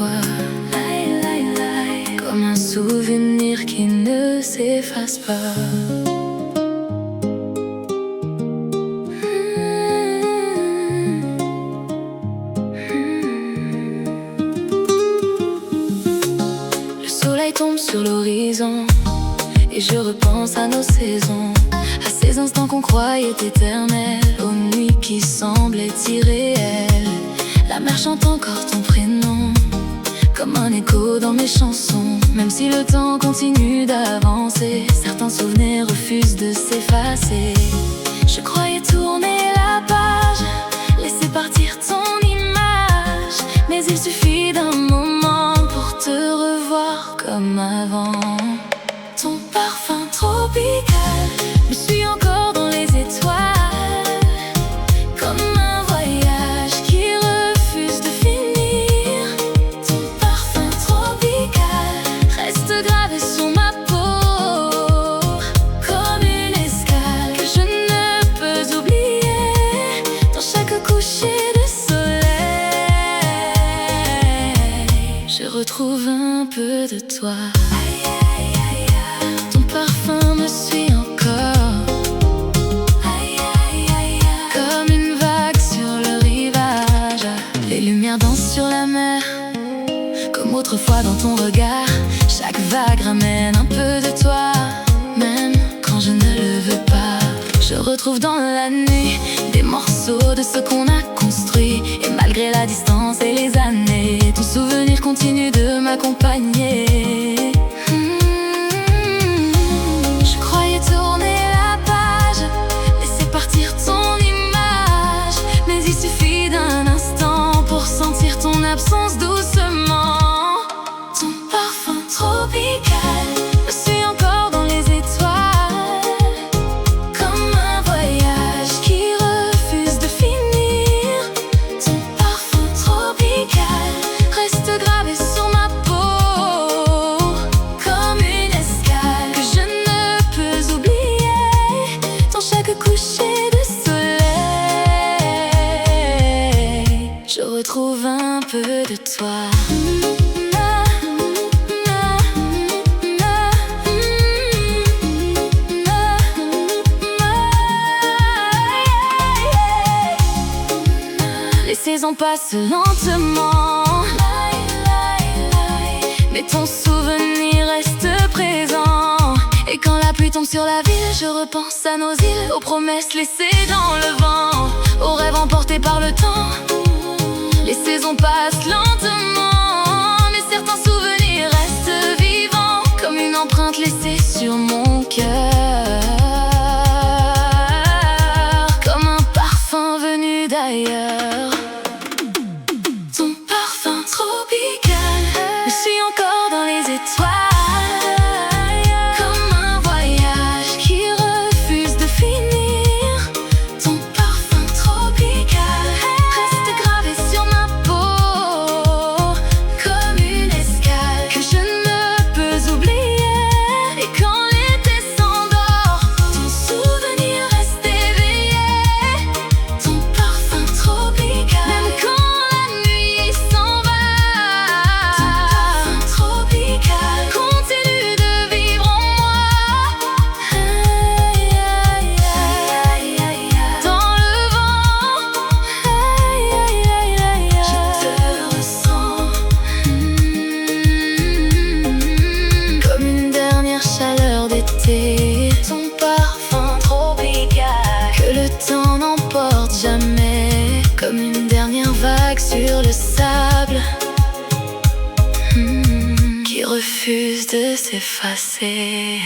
toi, comme un souvenir qui ne s'efface pas. Le soleil tombe sur l'horizon et je repense à nos saisons, à ces instants qu'on croyait éternels, aux nuits qui semblaient irréelles. La mer chante encore ton prénom, comme un écho dans mes chansons. Même si le temps continue d'avancer, certains souvenirs refusent de s'effacer. Je croyais tourner la page, laisser partir ton image, mais il suffit d'un moment pour te revoir comme avant. Ton parfum tropical me suit encore dans les étoiles, comme un voyage qui refuse de finir. Ton parfum tropical reste gravé sur ma peau, comme une escale que je ne peux oublier. Dans chaque coucher de soleil, je retrouve un peu de toi. Ton parfum me suit encore, comme une vague sur le rivage. Les lumières dansent sur la mer, comme autrefois dans ton regard. Chaque vague ramène un peu de toi, même quand je ne le veux pas. Je retrouve dans la nuit des morceaux de ce qu'on a construit, et malgré la distance et les années, ton souvenir continue de m'accompagner. Je croyais tourner la page, laisser partir ton image, mais il suffit d'un instant pour sentir ton absence doucement. Ton parfum tropical me suit encore dans les étoiles, comme un voyage qui refuse de finir. Ton parfum tropical reste gravé sur ma peau, comme une escale que je ne peux oublier. Dans chaque coucher de soleil, je retrouve un peu de toi. Les saisons passent lentement, mais ton souvenir reste présent. Et quand la pluie tombe sur la ville, je repense à nos îles, aux promesses laissées dans le vent, aux rêves emportés par le temps. Les saisons passent lentement, mais certains souvenirs restent vivants, comme une empreinte laissée sur mon cœur, comme un parfum venu d'ailleurs. Ton parfum tropical me suit encore dans les étoiles, comme un voyage qui refuse de finir. Ton parfum tropical reste gravé sur ma peau, comme une escale que je ne peux oublier. Et quand l'été s'endort, ton souvenir reste éveillé. Ton parfum tropical, même quand la nuit s'en va, ton parfum tropical continue de vivre en moi. Dans le vent, je te ressens, comme une dernière chaleur d'été. Ton parfum tropical, que le temps n'emporte jamais, comme une dernière vague sur le sable, qui refuse de s'effacer.